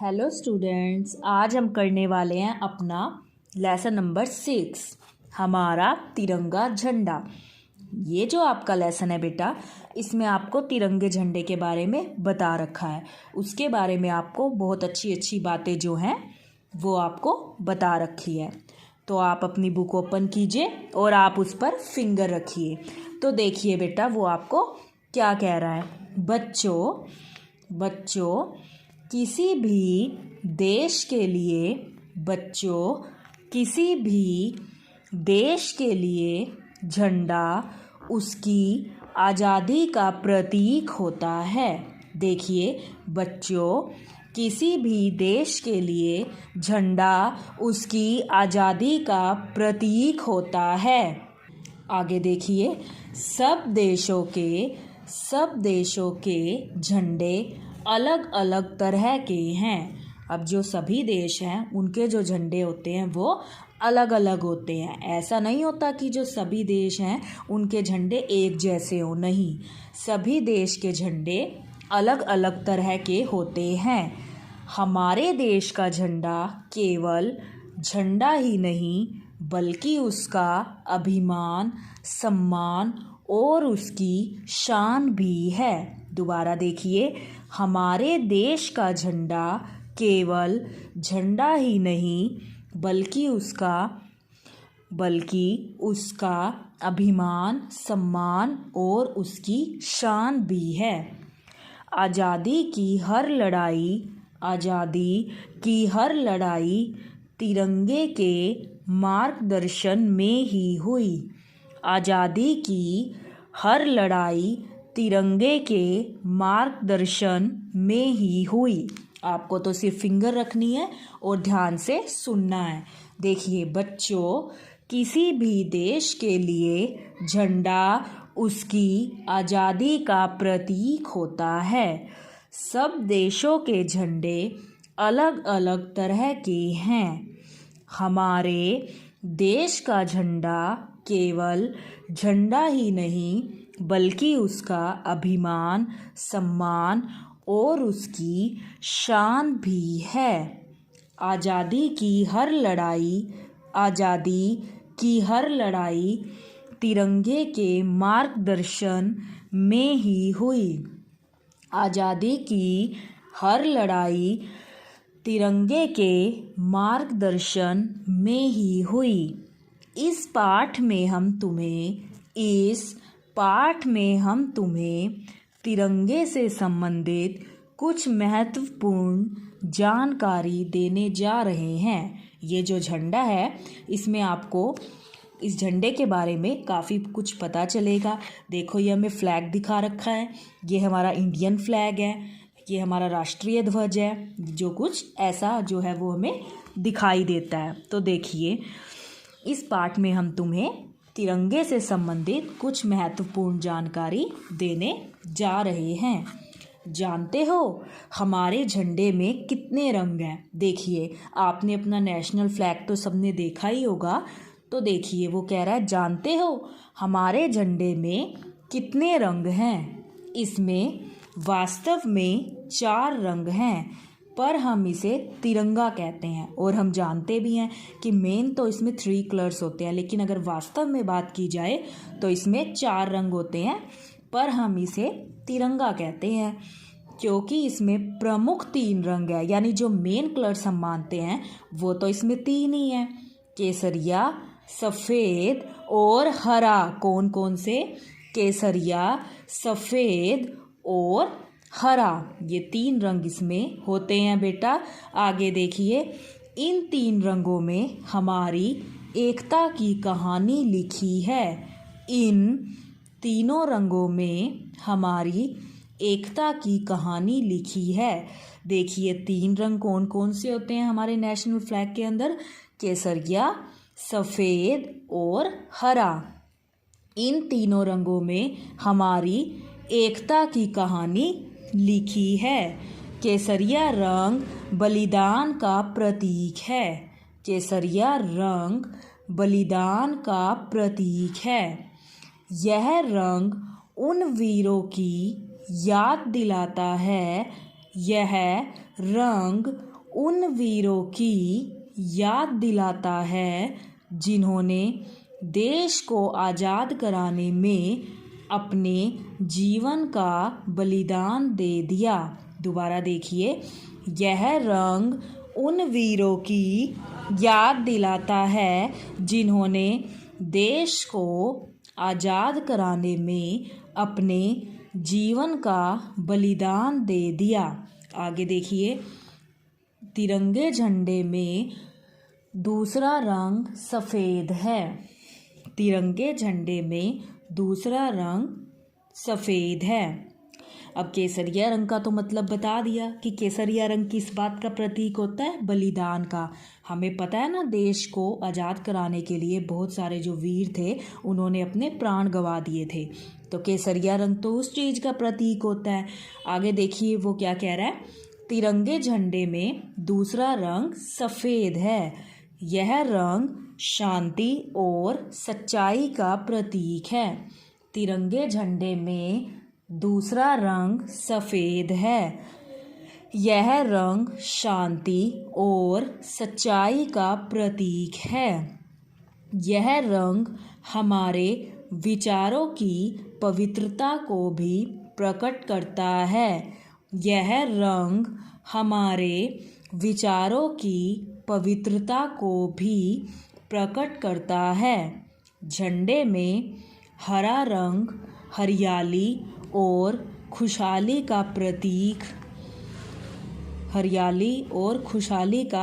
Hello students, आज हम करने वाले हैं अपना लेसन नंबर 6 हमारा तिरंगा झंडा। ये जो आपका लेसन है बेटा, इसमें आपको तिरंगे झंडे के बारे में बता रखा है। उसके बारे में आपको बहुत अच्छी अच्छी बातें जो हैं वो आपको बता रखी है। तो आप अपनी बुक ओपन कीजिए और आप उस पर फिंगर रखिए। तो देखिए बेटा, वो आपको क्या कह रहा है। बच्चों किसी भी देश के लिए झंडा उसकी आज़ादी का प्रतीक होता है। देखिए बच्चों, किसी भी देश के लिए झंडा उसकी आज़ादी का प्रतीक होता है। आगे देखिए, सब देशों के झंडे अलग अलग तरह के हैं। अब जो सभी देश हैं उनके जो झंडे होते हैं वो अलग अलग होते हैं। ऐसा नहीं होता कि जो सभी देश हैं उनके झंडे एक जैसे हों, नहीं, सभी देश के झंडे अलग अलग तरह के होते हैं। हमारे देश का झंडा केवल झंडा ही नहीं बल्कि उसका अभिमान, सम्मान और उसकी शान भी है। दोबारा देखिए, हमारे देश का झंडा केवल झंडा ही नहीं बल्कि उसका अभिमान, सम्मान और उसकी शान भी है। आज़ादी की हर लड़ाई तिरंगे के मार्गदर्शन में ही हुई। आज़ादी की हर लड़ाई तिरंगे के मार्गदर्शन में ही हुई। आपको तो सिर्फ फिंगर रखनी है और ध्यान से सुनना है। देखिए बच्चों, किसी भी देश के लिए झंडा उसकी आज़ादी का प्रतीक होता है। सब देशों के झंडे अलग अलग तरह के हैं। हमारे देश का झंडा केवल झंडा ही नहीं बल्कि उसका अभिमान, सम्मान और उसकी शान भी है। आज़ादी की हर लड़ाई तिरंगे के मार्गदर्शन में ही हुई। आज़ादी की हर लड़ाई तिरंगे के मार्गदर्शन में ही हुई। इस पाठ में हम तुम्हें तिरंगे से संबंधित कुछ महत्वपूर्ण जानकारी देने जा रहे हैं। ये जो झंडा है, इसमें आपको इस झंडे के बारे में काफ़ी कुछ पता चलेगा। देखो, ये हमें फ्लैग दिखा रखा है। ये हमारा इंडियन फ्लैग है, ये हमारा राष्ट्रीय ध्वज है। जो कुछ ऐसा जो है वो हमें दिखाई देता है। तो देखिए, इस पाठ में हम तुम्हें तिरंगे से संबंधित कुछ महत्वपूर्ण जानकारी देने जा रहे हैं। जानते हो हमारे झंडे में कितने रंग हैं? देखिए, आपने अपना नेशनल फ्लैग तो सबने देखा ही होगा। तो देखिए, वो कह रहा है, जानते हो हमारे झंडे में कितने रंग हैं? इसमें वास्तव में 4 रंग हैं, पर हम इसे तिरंगा कहते हैं। और हम जानते भी हैं कि मेन तो इसमें 3 कलर्स होते हैं, लेकिन अगर वास्तव में बात की जाए तो इसमें 4 रंग होते हैं, पर हम इसे तिरंगा कहते हैं क्योंकि इसमें प्रमुख 3 रंग है। यानी जो मेन कलर्स हम मानते हैं वो तो इसमें 3 ही हैं, केसरिया, सफ़ेद और हरा। कौन कौन से? केसरिया, सफ़ेद और हरा, ये 3 रंग इसमें होते हैं बेटा। आगे देखिए, इन 3 रंगों में हमारी एकता की कहानी लिखी है। इन तीनों रंगों में हमारी एकता की कहानी लिखी है। देखिए, 3 रंग कौन कौन से होते हैं हमारे नेशनल फ्लैग के अंदर? केसरिया, सफ़ेद और हरा। इन तीनों रंगों में हमारी एकता की कहानी लिखी है। केसरिया रंग बलिदान का प्रतीक है। केसरिया रंग बलिदान का प्रतीक है। यह रंग उन वीरों की याद दिलाता है। यह रंग उन वीरों की याद दिलाता है जिन्होंने देश को आज़ाद कराने में अपने जीवन का बलिदान दे दिया। दोबारा देखिए, यह रंग उन वीरों की याद दिलाता है जिन्होंने देश को आज़ाद कराने में अपने जीवन का बलिदान दे दिया। आगे देखिए, तिरंगे झंडे में दूसरा रंग सफ़ेद है। तिरंगे झंडे में दूसरा रंग सफ़ेद है। अब केसरिया रंग का तो मतलब बता दिया कि केसरिया रंग किस बात का प्रतीक होता है, बलिदान का। हमें पता है ना, देश को आज़ाद कराने के लिए बहुत सारे जो वीर थे उन्होंने अपने प्राण गंवा दिए थे, तो केसरिया रंग तो उस चीज़ का प्रतीक होता है। आगे देखिए वो क्या कह रहा है, तिरंगे झंडे में दूसरा रंग सफ़ेद है। यह रंग शांति और सच्चाई का प्रतीक है। तिरंगे झंडे में दूसरा रंग सफ़ेद है। यह रंग शांति और सच्चाई का प्रतीक है। यह रंग हमारे विचारों की पवित्रता को भी प्रकट करता है। यह रंग हमारे विचारों की पवित्रता को भी प्रकट करता है। झंडे में हरा रंग हरियाली और खुशहाली का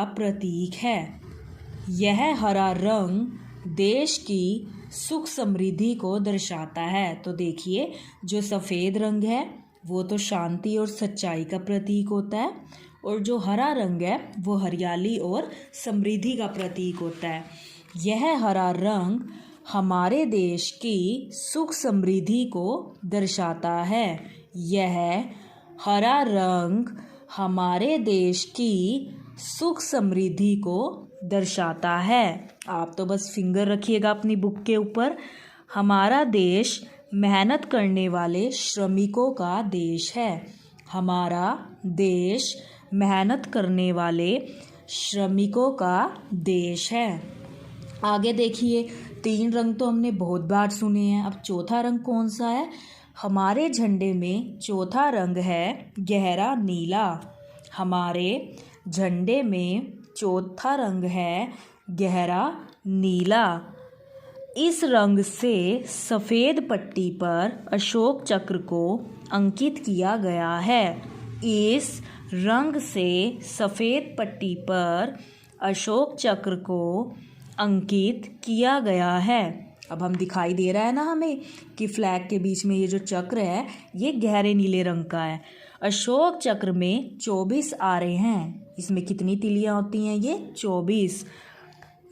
प्रतीक है। यह हरा रंग देश की सुख समृद्धि को दर्शाता है। तो देखिए, जो सफ़ेद रंग है वो तो शांति और सच्चाई का प्रतीक होता है, और जो हरा रंग है वो हरियाली और समृद्धि का प्रतीक होता है। यह हरा रंग हमारे देश की सुख समृद्धि को दर्शाता है। यह हरा रंग हमारे देश की सुख समृद्धि को दर्शाता है। आप तो बस फिंगर रखिएगा अपनी बुक के ऊपर। हमारा देश मेहनत करने वाले श्रमिकों का देश है। हमारा देश मेहनत करने वाले श्रमिकों का देश है। आगे देखिए, 3 रंग तो हमने बहुत बार सुने हैं। अब चौथा रंग कौन सा है? हमारे झंडे में चौथा रंग है गहरा नीला। हमारे झंडे में चौथा रंग है गहरा नीला। इस रंग से सफ़ेद पट्टी पर अशोक चक्र को अंकित किया गया है। इस रंग से सफ़ेद पट्टी पर अशोक चक्र को अंकित किया गया है। अब हम दिखाई दे रहा है ना हमें कि फ्लैग के बीच में ये जो चक्र है ये गहरे नीले रंग का है। अशोक चक्र में 24 आरे हैं। इसमें कितनी तिलियां होती हैं? ये 24।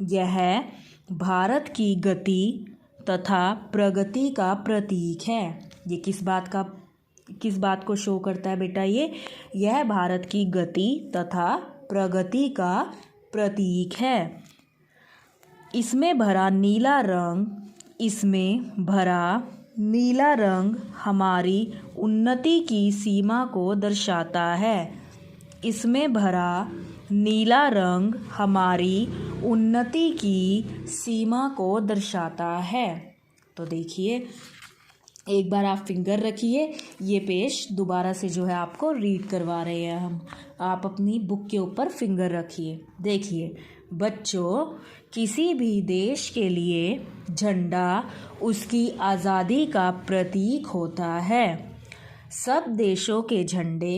यह भारत की गति तथा प्रगति का प्रतीक है। ये किस बात को शो करता है बेटा? यह भारत की गति तथा प्रगति का प्रतीक है। इसमें भरा नीला रंग हमारी उन्नति की सीमा को दर्शाता है। इसमें भरा नीला रंग हमारी उन्नति की सीमा को दर्शाता है। तो देखिए, एक बार आप फिंगर रखिए। ये पेज दोबारा से जो है आपको रीड करवा रहे हैं हम। आप अपनी बुक के ऊपर फिंगर रखिए। देखिए बच्चों, किसी भी देश के लिए झंडा उसकी आज़ादी का प्रतीक होता है। सब देशों के झंडे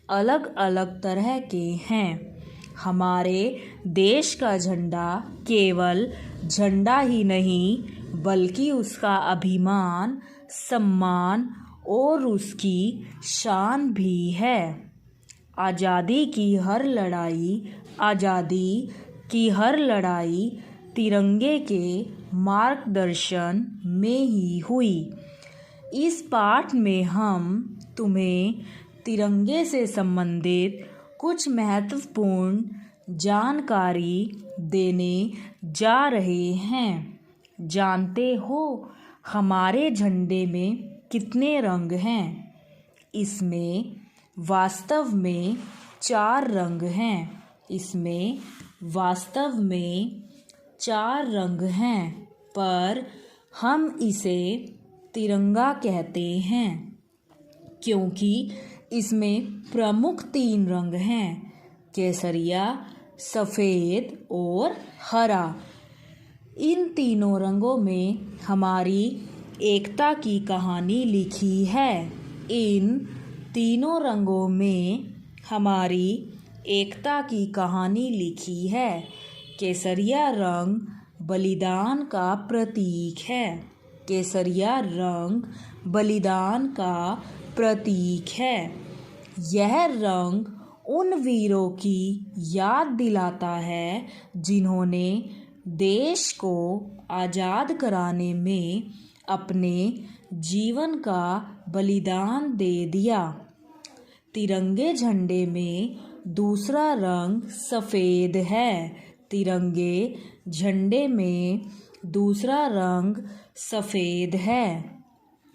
अलग अलग तरह के हैं। हमारे देश का झंडा केवल झंडा ही नहीं बल्कि उसका अभिमान, सम्मान और उसकी शान भी है। आज़ादी की हर लड़ाई तिरंगे के मार्गदर्शन में ही हुई। इस पाठ में हम तुम्हें तिरंगे से संबंधित कुछ महत्वपूर्ण जानकारी देने जा रहे हैं। जानते हो हमारे झंडे में कितने रंग हैं? इसमें वास्तव में 4 रंग हैं। इसमें वास्तव में 4 रंग हैं, पर हम इसे तिरंगा कहते हैं क्योंकि इसमें प्रमुख 3 रंग हैं, केसरिया, सफ़ेद और हरा। इन तीनों रंगों में हमारी एकता की कहानी लिखी है। इन तीनों रंगों में हमारी एकता की कहानी लिखी है। केसरिया रंग बलिदान का प्रतीक है। केसरिया रंग बलिदान का प्रतीक है। यह रंग उन वीरों की याद दिलाता है जिन्होंने देश को आज़ाद कराने में अपने जीवन का बलिदान दे दिया। तिरंगे झंडे में दूसरा रंग सफ़ेद है। तिरंगे झंडे में दूसरा रंग सफ़ेद है।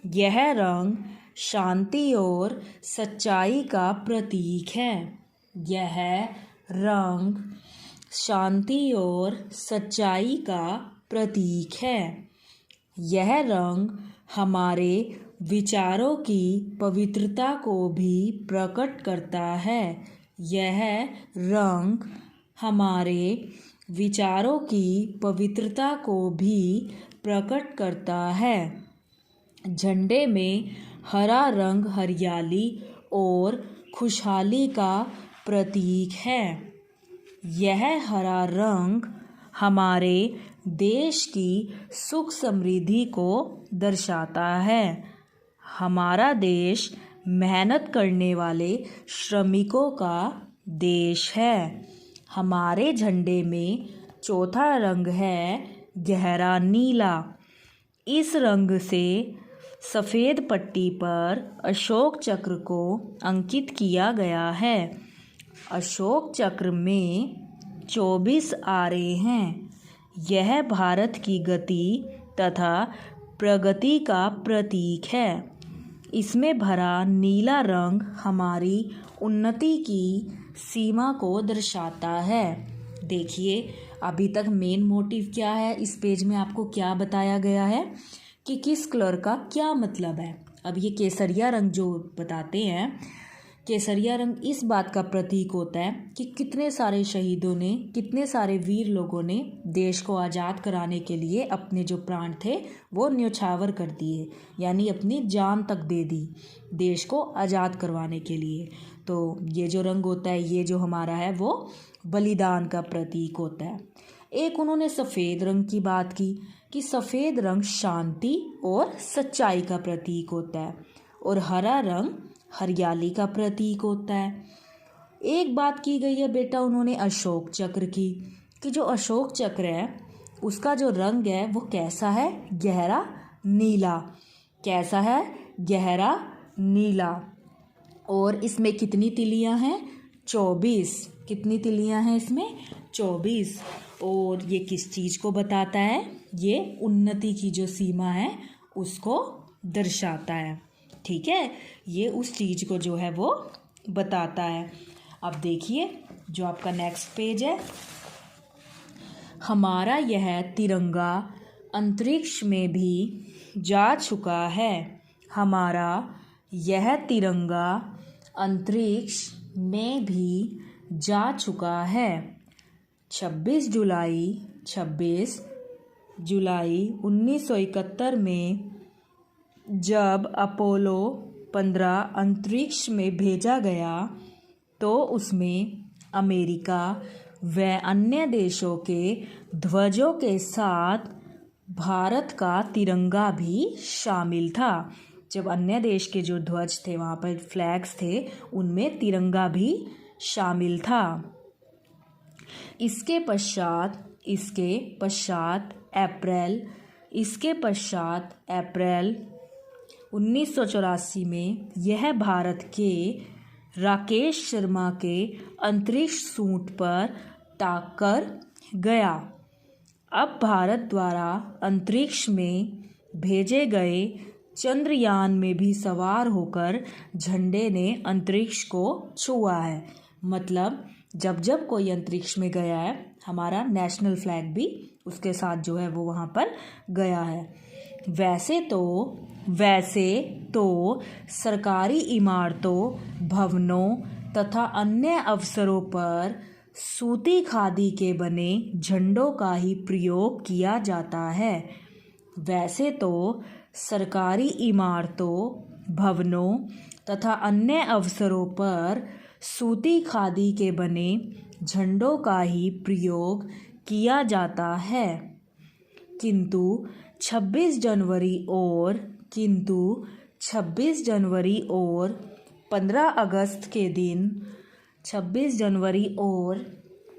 यह रंग शांति और सच्चाई का प्रतीक है। यह रंग शांति और सच्चाई का प्रतीक है। यह रंग हमारे विचारों की पवित्रता को भी प्रकट करता है। यह रंग हमारे विचारों की पवित्रता को भी प्रकट करता है। झंडे में हरा रंग हरियाली और खुशहाली का प्रतीक है। यह हरा रंग हमारे देश की सुख समृद्धि को दर्शाता है। हमारा देश मेहनत करने वाले श्रमिकों का देश है। हमारे झंडे में चौथा रंग है गहरा नीला। इस रंग से सफ़ेद पट्टी पर अशोक चक्र को अंकित किया गया है। अशोक चक्र में 24 आरे हैं। यह भारत की गति तथा प्रगति का प्रतीक है। इसमें भरा नीला रंग हमारी उन्नति की सीमा को दर्शाता है। देखिए अभी तक मेन मोटिव क्या है, इस पेज में आपको क्या बताया गया है कि किस कलर का क्या मतलब है। अब ये केसरिया रंग जो बताते हैं, केसरिया रंग इस बात का प्रतीक होता है कि कितने सारे शहीदों ने, कितने सारे वीर लोगों ने देश को आज़ाद कराने के लिए अपने जो प्राण थे वो न्योछावर कर दिए, यानी अपनी जान तक दे दी देश को आज़ाद करवाने के लिए। तो ये जो रंग होता है, ये जो हमारा है वो बलिदान का प्रतीक होता है। एक उन्होंने सफ़ेद रंग की बात की कि सफ़ेद रंग शांति और सच्चाई का प्रतीक होता है और हरा रंग हरियाली का प्रतीक होता है। एक बात की गई है बेटा उन्होंने अशोक चक्र की, कि जो अशोक चक्र है उसका जो रंग है वो कैसा है, गहरा नीला। कैसा है, गहरा नीला। और इसमें कितनी तिलियां हैं, 24। कितनी तिलियां हैं इसमें, 24। और ये किस चीज़ को बताता है, ये उन्नति की जो सीमा है उसको दर्शाता है। ठीक है, ये उस चीज़ को जो है वो बताता है। अब देखिए जो आपका नेक्स्ट पेज है, हमारा यह तिरंगा अंतरिक्ष में भी जा चुका है। हमारा यह तिरंगा अंतरिक्ष में भी जा चुका है। 26 जुलाई 1971 में जब अपोलो 15 अंतरिक्ष में भेजा गया तो उसमें अमेरिका व अन्य देशों के ध्वजों के साथ भारत का तिरंगा भी शामिल था। जब अन्य देश के जो ध्वज थे, वहाँ पर फ्लैग्स थे, उनमें तिरंगा भी शामिल था। इसके पश्चात अप्रैल 1984 में यह भारत के राकेश शर्मा के अंतरिक्ष सूट पर ताक कर गया। अब भारत द्वारा अंतरिक्ष में भेजे गए चंद्रयान में भी सवार होकर झंडे ने अंतरिक्ष को छुआ है। मतलब जब जब कोई अंतरिक्ष में गया है हमारा नेशनल फ्लैग भी उसके साथ जो है वो वहाँ पर गया है। वैसे तो सरकारी इमारतों, भवनों तथा अन्य अवसरों पर सूती खादी के बने झंडों का ही प्रयोग किया जाता है। वैसे तो सरकारी इमारतों, भवनों तथा अन्य अवसरों पर सूती खादी के बने झंडों का ही प्रयोग किया जाता है, किंतु 26 जनवरी और 15 अगस्त के दिन 26 जनवरी और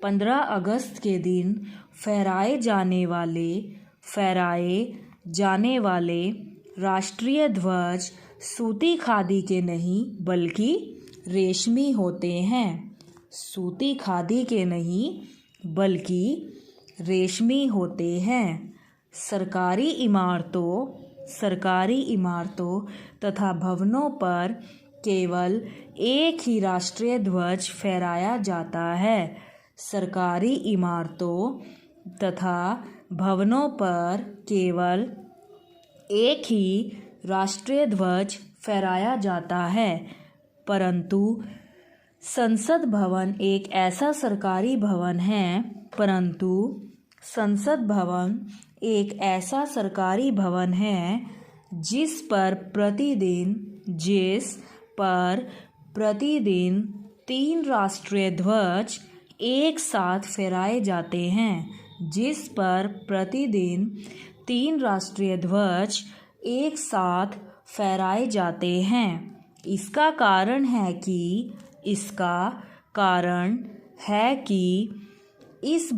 15 अगस्त के दिन फहराए जाने वाले राष्ट्रीय ध्वज सूती खादी के नहीं बल्कि रेशमी होते हैं। सूती खादी के नहीं बल्कि रेशमी होते हैं। सरकारी इमारतों तथा भवनों पर केवल एक ही राष्ट्रीय ध्वज फहराया जाता है। सरकारी इमारतों तथा भवनों पर केवल एक ही राष्ट्रीय ध्वज फहराया जाता है, परंतु संसद भवन एक ऐसा सरकारी भवन है जिस पर प्रतिदिन 3 राष्ट्रीय ध्वज एक साथ फहराए जाते हैं। जिस पर प्रतिदिन 3 राष्ट्रीय ध्वज एक साथ फहराए जाते हैं। इसका कारण है कि इस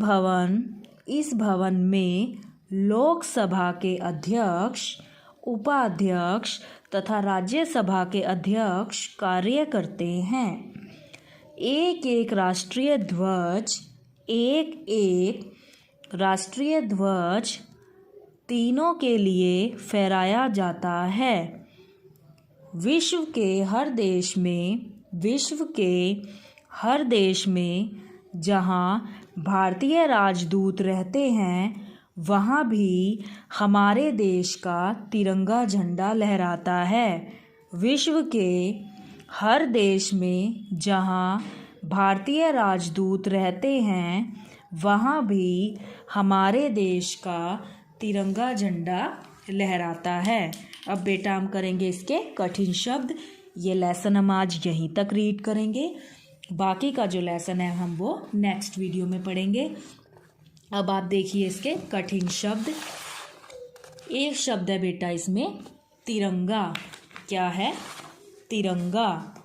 भवन में लोकसभा के अध्यक्ष, उपाध्यक्ष तथा राज्यसभा के अध्यक्ष कार्य करते हैं। एक राष्ट्रीय ध्वज तीनों के लिए फहराया जाता है। विश्व के हर देश में जहां भारतीय राजदूत रहते हैं वहां भी हमारे देश का तिरंगा झंडा लहराता है। विश्व के हर देश में जहां भारतीय राजदूत रहते हैं वहां भी हमारे देश का तिरंगा झंडा लहराता है। अब बेटा हम करेंगे इसके कठिन शब्द। ये लेसन हम आज यहीं तक रीड करेंगे, बाकी का जो लेसन है हम वो नेक्स्ट वीडियो में पढ़ेंगे। अब आप देखिए इसके कठिन शब्द। एक शब्द है बेटा इसमें तिरंगा। क्या है? तिरंगा।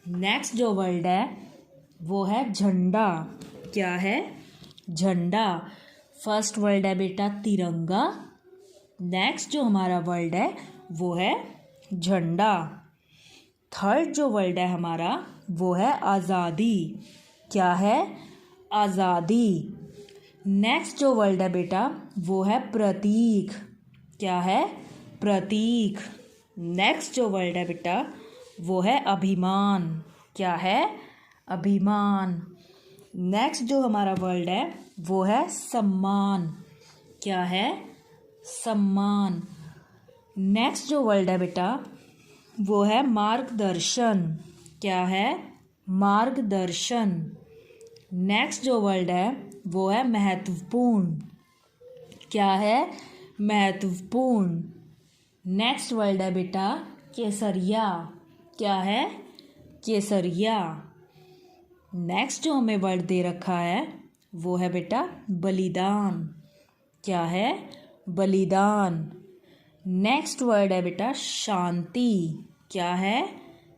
नेक्स्ट जो वर्ड है वो है झंडा। क्या है? झंडा। फर्स्ट वर्ड है बेटा तिरंगा। नेक्स्ट जो हमारा वर्ड है वो है झंडा। थर्ड जो वर्ड है हमारा वो है आज़ादी। क्या है? आज़ादी। नेक्स्ट जो वर्ड है बेटा वो है प्रतीक। क्या है? प्रतीक। नेक्स्ट जो वर्ड है बेटा वो है अभिमान। क्या है? अभिमान। नेक्स्ट जो हमारा वर्ड है वो है सम्मान। क्या है? सम्मान। नेक्स्ट जो वर्ड है बेटा वो है मार्गदर्शन। क्या है? मार्गदर्शन। नेक्स्ट जो वर्ड है वो है महत्वपूर्ण। क्या है? महत्वपूर्ण। नेक्स्ट वर्ड है बेटा केसरिया। क्या है? केसरिया। नेक्स्ट जो हमें वर्ड दे रखा है वो है बेटा बलिदान। क्या है? बलिदान। नेक्स्ट वर्ड है बेटा शांति। क्या है?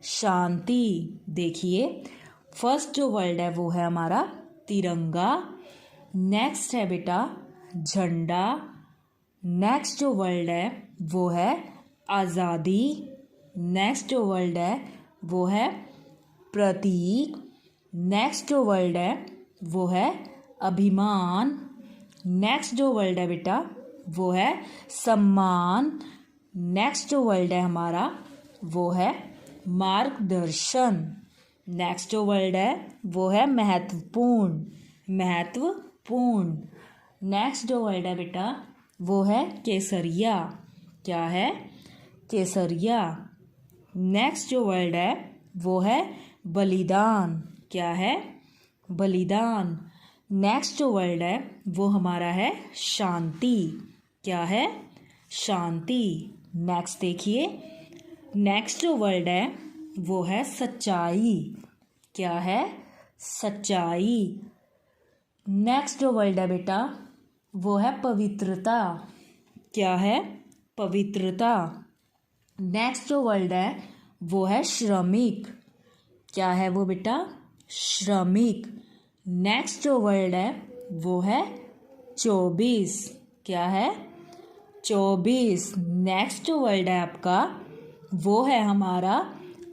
शांति। देखिए फर्स्ट जो वर्ड है वो है हमारा तिरंगा। नेक्स्ट है बेटा झंडा। नेक्स्ट जो वर्ड है वो है आज़ादी। नेक्स्ट जो वर्ड है वो है प्रतीक। नेक्स्ट जो वर्ड है वो है अभिमान। नेक्स्ट जो वर्ड है बेटा वो है सम्मान। नेक्स्ट जो वर्ड है हमारा वो है मार्गदर्शन। नेक्स्ट जो वर्ड है वो है महत्वपूर्ण। महत्वपूर्ण। नेक्स्ट जो वर्ड है बेटा वो है केसरिया। क्या है? केसरिया। नेक्स्ट जो वर्ड है वो है बलिदान। क्या है? बलिदान। नेक्स्ट जो वर्ड है वो हमारा है शांति। क्या है? शांति। नेक्स्ट देखिए, नेक्स्ट जो वर्ड है वो है सच्चाई। क्या है? सच्चाई। नेक्स्ट जो वर्ड है बेटा वो है पवित्रता। क्या है? पवित्रता। नेक्स्ट जो वर्ड है वो है श्रमिक। क्या है वो बेटा? श्रमिक। नेक्स्ट जो वर्ड है वो है 24। क्या है? 24। नेक्स्ट जो वर्ड है आपका वो है हमारा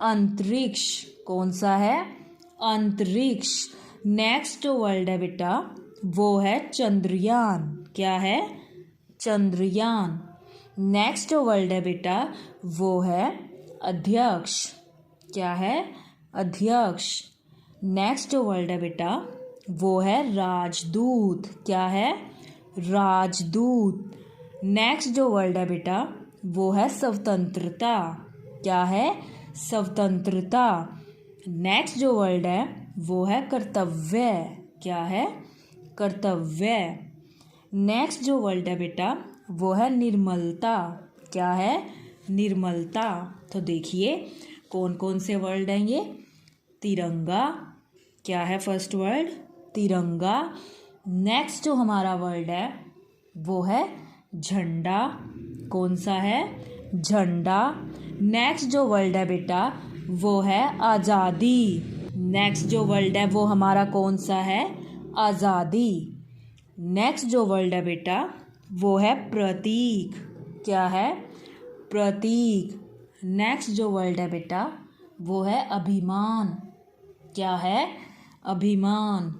अंतरिक्ष। कौन सा है? अंतरिक्ष। नेक्स्ट जो वर्ड है बेटा वो है चंद्रयान। क्या है? चंद्रयान। नेक्स्ट जो वर्ड है बेटा वो है अध्यक्ष। क्या है? अध्यक्ष। नेक्स्ट जो वर्ड है बेटा वो है राजदूत। क्या है? राजदूत। नेक्स्ट जो वर्ड है बेटा वो है स्वतंत्रता। क्या है? स्वतंत्रता। नेक्स्ट जो वर्ड है वो है कर्तव्य। क्या है? कर्तव्य। नेक्स्ट जो वर्ड है बेटा वो है निर्मलता। क्या है? निर्मलता। तो देखिए कौन कौन से वर्ड हैं ये। तिरंगा। क्या है फर्स्ट वर्ड? तिरंगा। नेक्स्ट जो हमारा वर्ड है वो है झंडा। कौन सा है? झंडा। नेक्स्ट जो वर्ड है बेटा वो है आज़ादी। नेक्स्ट जो वर्ड है वो हमारा कौन सा है? आज़ादी। नेक्स्ट जो वर्ड है बेटा वो है प्रतीक। क्या है? प्रतीक। नेक्स्ट जो वर्ड है बेटा वो है अभिमान। क्या है? अभिमान।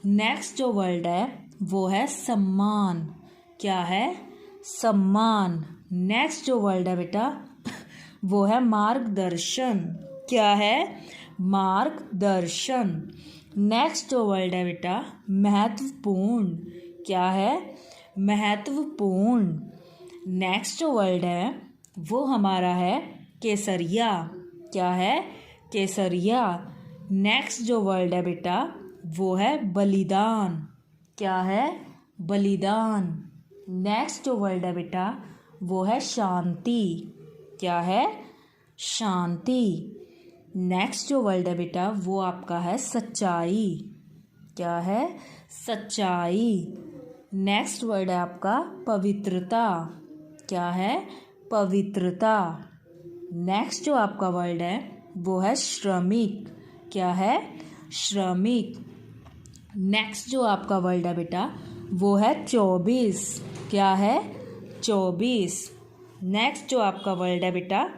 नेक्स्ट जो वर्ड है वो है सम्मान। क्या है? सम्मान। नेक्स्ट जो वर्ड है बेटा वो है मार्गदर्शन। क्या है? मार्गदर्शन। नेक्स्ट जो वर्ड है बेटा महत्वपूर्ण। क्या है? महत्वपूर्ण। नेक्स्ट जो वर्ड है वो हमारा है केसरिया। क्या है? केसरिया। नेक्स्ट जो वर्ड है बेटा वो है बलिदान। क्या है? बलिदान। नेक्स्ट जो वर्ड है बेटा वो है शांति। क्या है? शांति। नेक्स्ट जो वर्ड है बेटा वो आपका है सच्चाई। क्या है? सच्चाई। नेक्स्ट वर्ड है आपका पवित्रता। क्या है? पवित्रता। नेक्स्ट जो आपका वर्ड है वो है श्रमिक। क्या है? श्रमिक। नेक्स्ट जो आपका वर्ड है बेटा वो है 24। क्या है? 24। नेक्स्ट जो आपका वर्ड है बेटा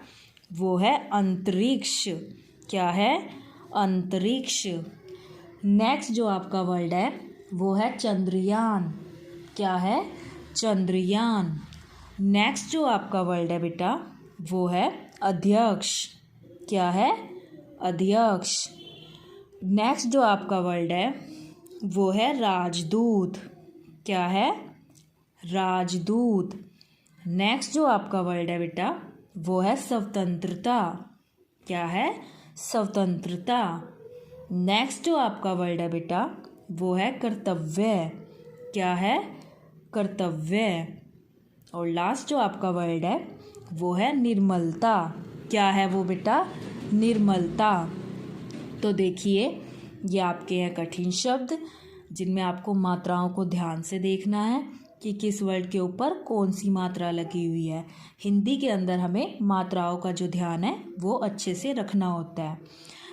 वो है अंतरिक्ष। क्या है? अंतरिक्ष। नेक्स्ट जो आपका वर्ड है वो है चंद्रयान। क्या है? चंद्रयान। नेक्स्ट जो आपका वर्ड है बेटा वो है अध्यक्ष। क्या है? अध्यक्ष। नेक्स्ट जो आपका वर्ड है वो है राजदूत। क्या है? राजदूत। नेक्स्ट जो आपका वर्ड है बेटा वो है स्वतंत्रता। क्या है? स्वतंत्रता। नेक्स्ट जो आपका वर्ड है बेटा वो है कर्तव्य। क्या है? कर्तव्य। और लास्ट जो आपका वर्ड है वो है निर्मलता। क्या है वो बेटा? निर्मलता। तो देखिए ये आपके हैं कठिन शब्द जिनमें आपको मात्राओं को ध्यान से देखना है कि किस वर्ड के ऊपर कौन सी मात्रा लगी हुई है। हिंदी के अंदर हमें मात्राओं का जो ध्यान है वो अच्छे से रखना होता है।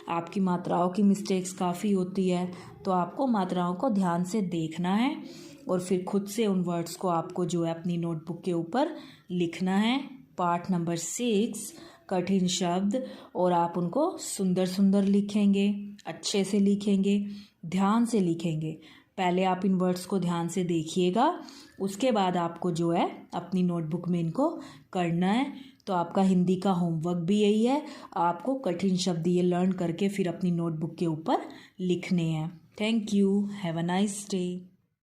आपकी मात्राओं की मिस्टेक्स काफ़ी होती है तो आपको मात्राओं को ध्यान से देखना है और फिर खुद से उन वर्ड्स को आपको जो है अपनी नोटबुक के ऊपर लिखना है। पाठ नंबर 6 कठिन शब्द, और आप उनको सुंदर सुंदर लिखेंगे, अच्छे से लिखेंगे, ध्यान से लिखेंगे। पहले आप इन वर्ड्स को ध्यान से देखिएगा, उसके बाद आपको जो है अपनी नोटबुक में इनको करना है। तो आपका हिंदी का होमवर्क भी यही है, आपको कठिन शब्द ये लर्न करके फिर अपनी नोटबुक के ऊपर लिखने हैं। Thank you, have a nice day.